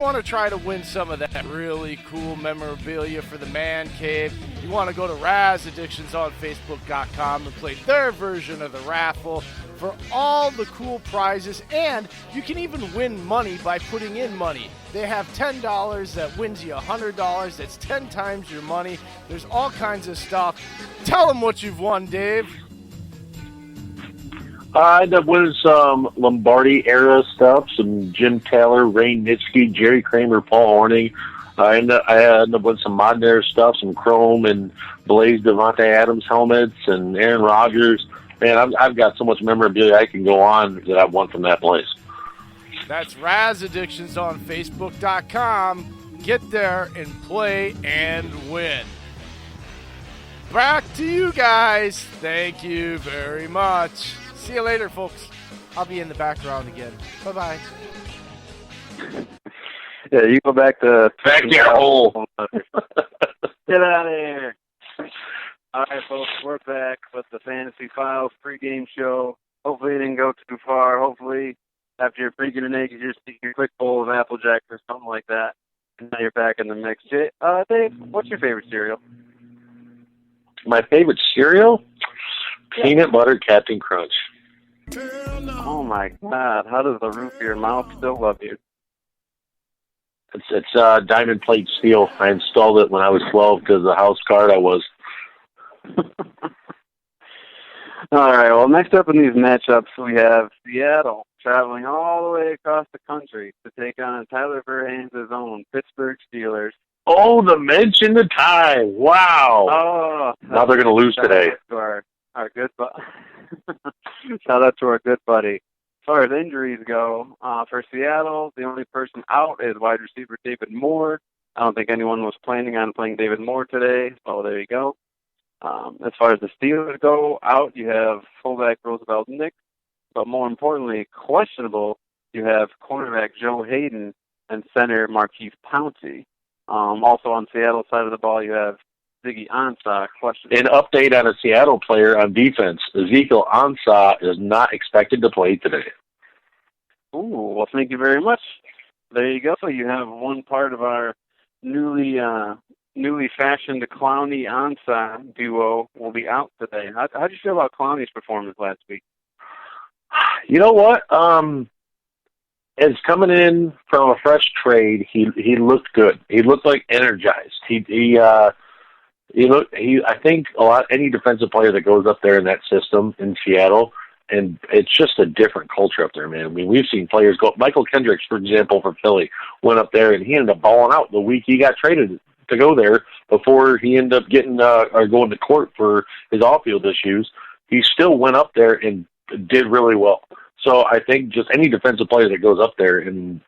want to try to win some of that really cool memorabilia for the man cave, you want to go to razaddictionsonfacebook.com and play their version of the raffle for all the cool prizes, and you can even win money by putting in money. They have $10 that wins you $100. That's 10 times your money. There's all kinds of stuff. Tell them what you've won, Dave. I ended up winning some Lombardi-era stuff, some Jim Taylor, Ray Nitschke, Jerry Kramer, Paul Hornung. I ended up with some modern-era stuff, some Chrome and Blaze Devontae Adams helmets and Aaron Rodgers. Man, I've got so much memorabilia I can go on that I've won from that place. That's razaddictionsonfacebook.com. Get there and play and win. Back to you guys. Thank you very much. See you later, folks. I'll be in the background again. Bye-bye. Yeah, you go back to your hole. Get out of here. All right, folks, we're back with the Fantasy Files pregame show. Hopefully it didn't go too far. Hopefully after your pregame and egg, you just eat your quick bowl of Apple Jacks or something like that. And now you're back in the mix. Dave, what's your favorite cereal? My favorite cereal? Peanut butter Captain Crunch. Oh, my God. How does the roof of your mouth still love you? It's diamond plate steel. I installed it when I was 12 because of the house card I was. All right, well, next up in these matchups, we have Seattle traveling all the way across the country to take on Tyler Verhan's own Pittsburgh Steelers. Oh, the mention the time. Wow. Oh, now they're going to lose today. Our good shout out to our good buddy. As far as injuries go, for Seattle, the only person out is wide receiver David Moore. I don't think anyone was planning on playing David Moore today, so there you go. As far as the Steelers go, out you have fullback Roosevelt Nix, but more importantly, questionable, you have cornerback Joe Hayden and center Marquise Pouncey. Also on Seattle side of the ball, you have Ziggy Ansah, questionable. An update on a Seattle player on defense. Ezekiel Ansah is not expected to play today. Ooh, well, thank you very much. There you go. You have one part of our newly fashioned Clowney Ansah duo will be out today. How did you feel about Clowney's performance last week? You know what? As coming in from a fresh trade, he looked good. He looked like energized. I think any defensive player that goes up there in that system in Seattle, and it's just a different culture up there, man. I mean, we've seen players go. Michael Kendricks, for example, for Philly, went up there and he ended up balling out the week he got traded to go there before he ended up getting or going to court for his off-field issues. He still went up there and did really well. So I think just any defensive player that goes up there, and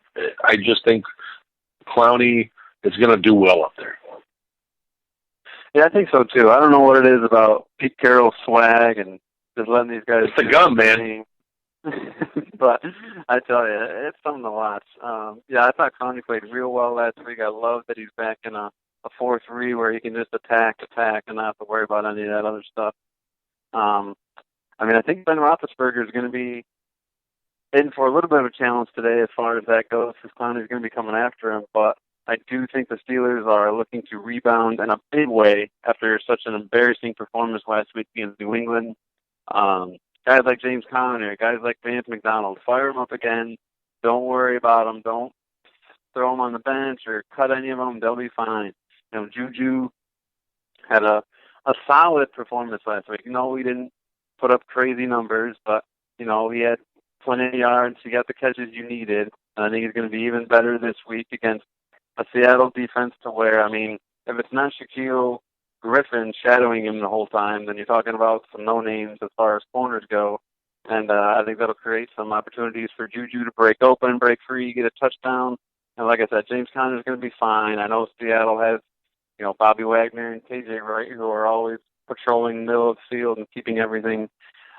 I just think Clowney is going to do well up there. Yeah, I think so too. I don't know what it is about Pete Carroll's swag and just letting these guys. It's the gun, man. But I tell you, it's something to watch. Yeah, I thought Clowney played real well last week. I love that he's back in a 4-3 where he can just attack, and not have to worry about any of that other stuff. I think Ben Roethlisberger is going to be in for a little bit of a challenge today as far as that goes, because Clowney's going to be coming after him. But I do think the Steelers are looking to rebound in a big way after such an embarrassing performance last week against New England. Guys like James Conner, guys like Vance McDonald, fire them up again. Don't worry about them. Don't throw them on the bench or cut any of them. They'll be fine. Juju had a solid performance last week. We didn't put up crazy numbers, but, he had plenty of yards. He got the catches you needed. And I think he's going to be even better this week against a Seattle defense to where, if it's not Shaquille Griffin shadowing him the whole time, then you're talking about some no-names as far as corners go. And I think that'll create some opportunities for Juju to break open, break free, get a touchdown. And like I said, James Conner is going to be fine. I know Seattle has, Bobby Wagner and KJ Wright, who are always patrolling the middle of the field and keeping everything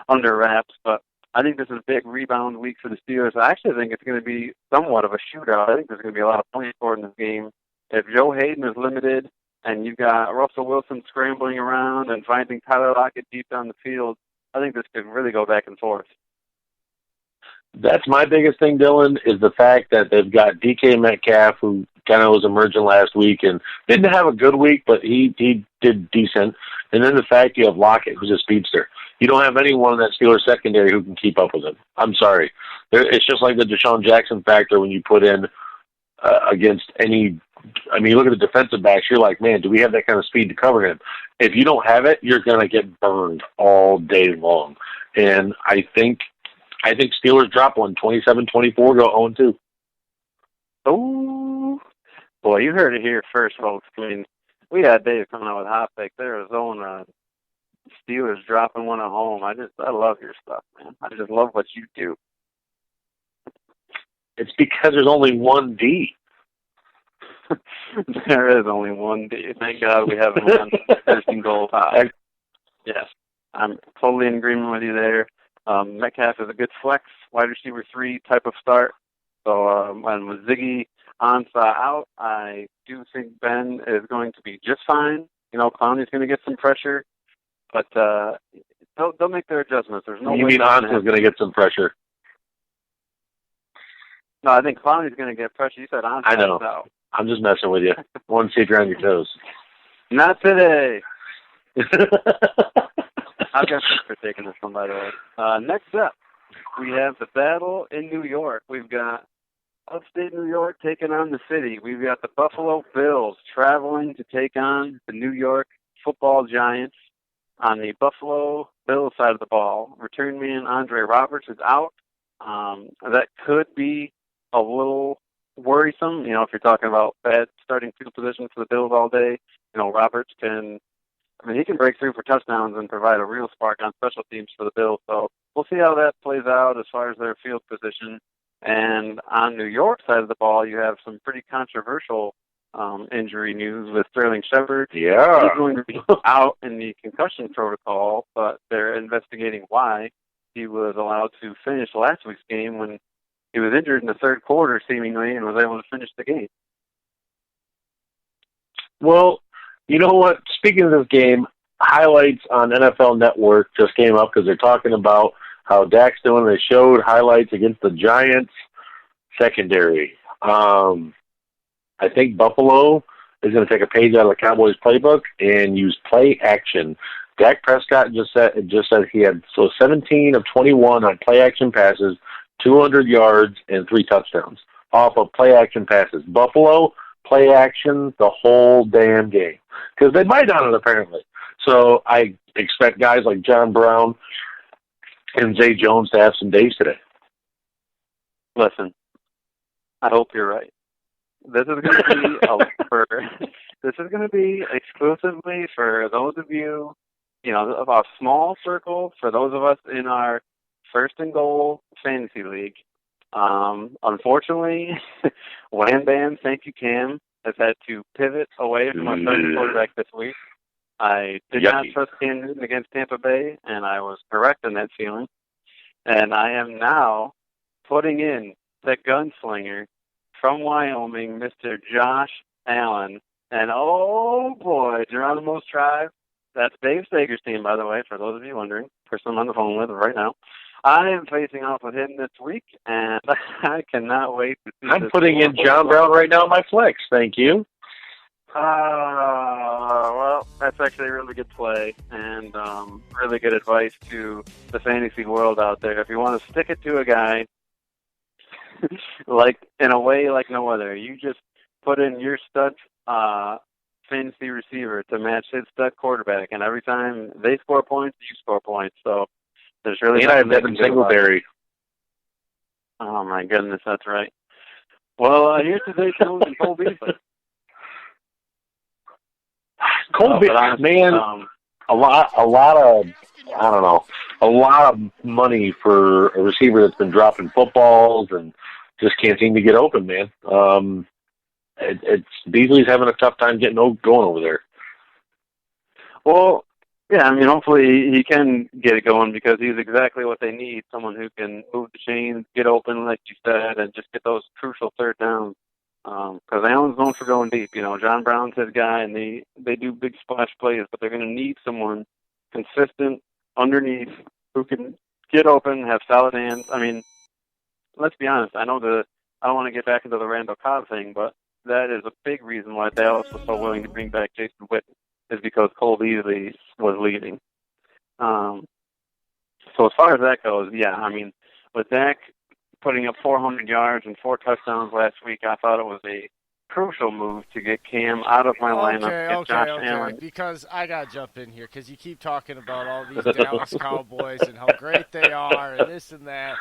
under wraps. But I think this is a big rebound week for the Steelers. I actually think it's going to be somewhat of a shootout. I think there's going to be a lot of points scored in this game. If Joe Hayden is limited and you've got Russell Wilson scrambling around and finding Tyler Lockett deep down the field, I think this could really go back and forth. That's my biggest thing, Dylan, is the fact that they've got DK Metcalf, who kind of was emerging last week and didn't have a good week, but he did decent. And then the fact you have Lockett, who's a speedster. You don't have anyone in that Steelers secondary who can keep up with him. I'm sorry. It's just like the Deshaun Jackson factor when you put in against any – I mean, you look at the defensive backs, you're like, man, do we have that kind of speed to cover him? If you don't have it, you're going to get burned all day long. And I think Steelers drop one, 27-24, go 0-2. Oh, boy, you heard it here first, folks. I mean, we had Dave coming out with hot takes. Arizona, Steelers dropping one at home. I love your stuff, man. I just love what you do. It's because there's only one D. There is only one D. Thank God we have one first and goal tie. Yes, I'm totally in agreement with you there. Metcalf is a good flex, wide receiver 3 type of start. So, and with Ziggy Ansah out, I do think Ben is going to be just fine. You know, Clowney's going to get some pressure, but they'll make their adjustments. There's no. You mean Ansah's going to get some pressure? No, I think Clowney's going to get pressure. You said Ansah. I know. Out. I'm just messing with you. I want to see if you're on your toes. Not today. I've got thanks for taking this one, by the way. Next up, we have the battle in New York. We've got upstate New York taking on the city. We've got the Buffalo Bills traveling to take on the New York Football Giants. On the Buffalo Bills side of the ball, return man Andre Roberts is out. That could be a little worrisome. You know, if you're talking about bad starting field position for the Bills all day, you know, Roberts he can break through for touchdowns and provide a real spark on special teams for the Bills. So we'll see how that plays out as far as their field position. And on New York side of the ball, you have some pretty controversial injury news with Sterling Shepard. Yeah. He's going to be out in the concussion protocol, but they're investigating why he was allowed to finish last week's game when he was injured in the third quarter, seemingly, and was able to finish the game. Well, you know what? Speaking of this game, highlights on NFL Network just came up because they're talking about how Dak's doing. They showed highlights against the Giants secondary. I think Buffalo is going to take a page out of the Cowboys playbook and use play action. Dak Prescott just said he had 17 of 21 on play action passes, 200 yards, and 3 touchdowns off of play action passes. Buffalo, play action the whole damn game. Because they bite on it, apparently. So I expect guys like John Brown and Zay Jones to have some days today. Listen, I hope you're right. This is going to be this is going to be exclusively for those of you, you know, of a small circle, for those of us in our first and goal fantasy league. Unfortunately, Wham Bam, thank you, Cam, has had to pivot away from our starting quarterback this week. I did not trust Cam Newton against Tampa Bay, and I was correct in that feeling. And I am now putting in the gunslinger from Wyoming, Mr. Josh Allen. And, oh, boy, Geronimo's Tribe. That's Dave Stager's team, by the way, for those of you wondering. Person I'm on the phone with right now. I am facing off with him this week, and I cannot wait to see I'm putting in John Brown right now in my flex. Thank you. Well, that's actually a really good play and really good advice to the fantasy world out there. If you want to stick it to a guy, like in a way like no other, you just put in your stud fantasy receiver to match his stud quarterback, and every time they score points, you score points. So there's really I have Devin Singletary. Oh my goodness, that's right. Well, here's today's Jones and Cole Beasley. Cole Beasley, man, a lot of, I don't know, a lot of money for a receiver that's been dropping footballs and just can't seem to get open, man. It's Beasley's having a tough time getting going over there. Well, yeah, I mean, hopefully he can get it going because he's exactly what they need, someone who can move the chains, get open, like you said, and just get those crucial third downs. Because Allen's known for going deep. You know, John Brown's his guy, and they do big splash plays, but they're going to need someone consistent underneath who can get open, have solid hands. I mean, let's be honest. I don't want to get back into the Randall Cobb thing, but that is a big reason why Dallas was so willing to bring back Jason Witten, is because Cole Beasley was leaving. So as far as that goes, yeah, I mean, with Dak putting up 400 yards and 4 touchdowns last week, I thought it was a crucial move to get Cam out of my lineup, get Josh Allen. Because I got to jump in here because you keep talking about all these Dallas Cowboys and how great they are and this and that.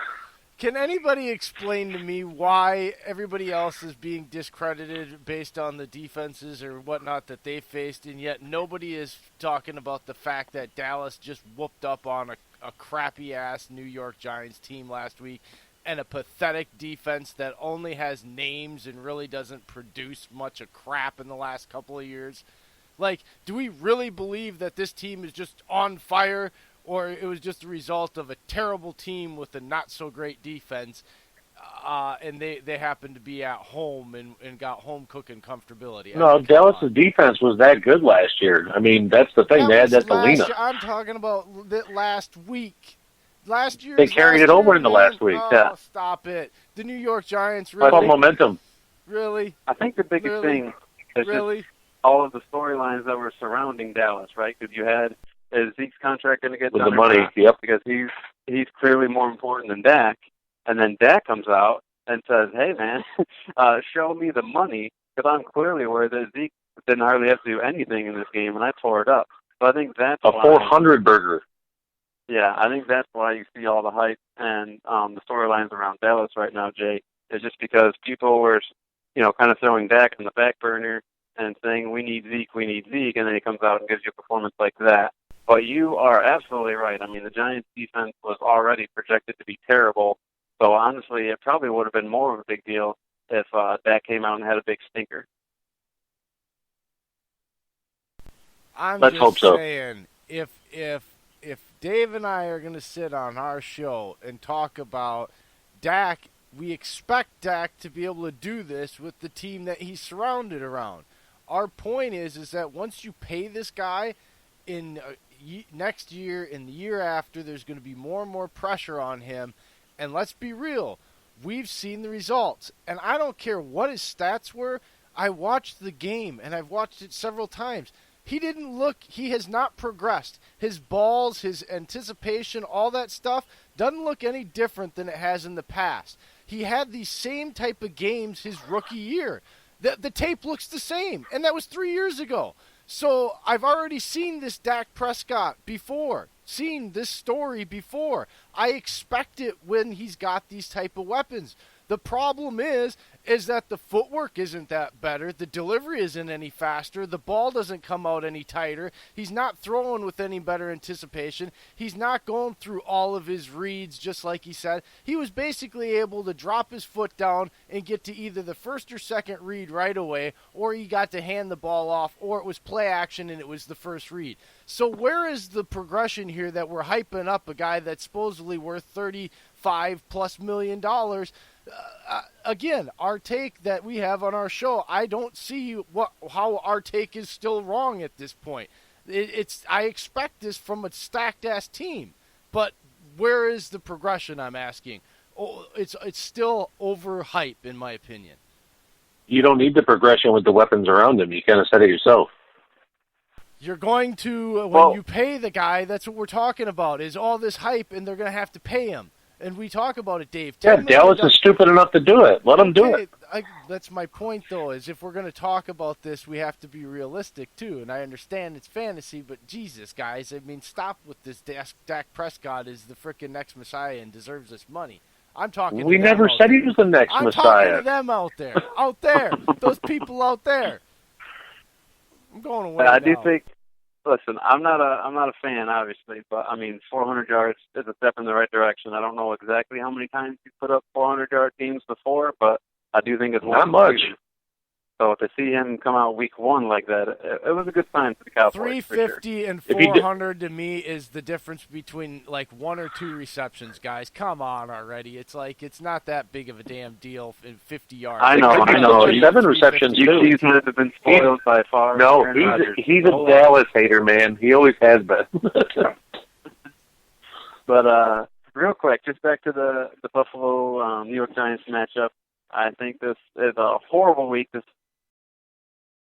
Can anybody explain to me why everybody else is being discredited based on the defenses or whatnot that they faced, and yet nobody is talking about the fact that Dallas just whooped up on a crappy-ass New York Giants team last week and a pathetic defense that only has names and really doesn't produce much of crap in the last couple of years? Like, do we really believe that this team is just on fire, or it was just a result of a terrible team with a not-so-great defense, and they happened to be at home and got home cooking comfortability? No, Dallas' defense was that good last year. I mean, that's the thing. They had that Delina. I'm talking about that last week. Last year, they carried it over into last week. Yeah. Stop it. The New York Giants really. All momentum. Really? I think the biggest thing is just all of the storylines that were surrounding Dallas, right? Because you had, is Zeke's contract going to get with done the money? Yep. Because he's clearly more important than Dak. And then Dak comes out and says, "Hey man, show me the money, because I'm clearly aware that Zeke didn't hardly have to do anything in this game, and I tore it up." So I think that's a 400 burger. Yeah, I think that's why you see all the hype and the storylines around Dallas right now, Jay, is just because people were, kind of throwing Dak on the back burner and saying, we need Zeke, and then he comes out and gives you a performance like that. But you are absolutely right. I mean, the Giants' defense was already projected to be terrible, so honestly, it probably would have been more of a big deal if Dak came out and had a big stinker. Let's hope so. Saying, if Dave and I are going to sit on our show and talk about Dak, we expect Dak to be able to do this with the team that he's surrounded around. Our point is that once you pay this guy in next year and the year after, there's going to be more and more pressure on him. And let's be real, we've seen the results. And I don't care what his stats were. I watched the game, and I've watched it several times. He has not progressed. His balls, his anticipation, all that stuff doesn't look any different than it has in the past. He had these same type of games his rookie year. The tape looks the same, and that was 3 years ago. So I've already seen this Dak Prescott before, seen this story before. I expect it when he's got these type of weapons. The problem is that the footwork isn't that better. The delivery isn't any faster. The ball doesn't come out any tighter. He's not throwing with any better anticipation. He's not going through all of his reads, just like he said. He was basically able to drop his foot down and get to either the first or second read right away, or he got to hand the ball off, or it was play action and it was the first read. So where is the progression here that we're hyping up a guy that's supposedly worth $35+ million? Again, our take that we have on our show, I don't see how our take is still wrong at this point. I expect this from a stacked-ass team, but where is the progression, I'm asking? Oh, it's still overhype, in my opinion. You don't need the progression with the weapons around him. You kind of said it yourself. You're going to, when you pay the guy, that's what we're talking about, is all this hype, and they're going to have to pay him. And we talk about it, Dave. Yeah, Dallas is stupid enough to do it. Let them do it. That's my point, though, is if we're going to talk about this, we have to be realistic, too. And I understand it's fantasy, but Jesus, guys, I mean, stop with this. Dak Prescott is the freaking next Messiah and deserves this money. I'm talking. We never said he was the next Messiah. I'm talking to them out there, those people out there. I'm going away. I do think. Listen, I'm not a fan, obviously, but I mean, 400 yards is a step in the right direction. I don't know exactly how many times he's put up 400-yard games before, but I do think it's not much. So to see him come out week one like that, it was a good sign for the Cowboys. 350 and 400 to me is the difference between like 1 or 2 receptions, guys. Come on already. It's like it's not that big of a damn deal in 50 yards. I know. 7 receptions too. These guys have been spoiled by far. No, he's a Dallas hater, man. He always has been. But Real quick, just back to the Buffalo New York Giants matchup. I think this is a horrible week. This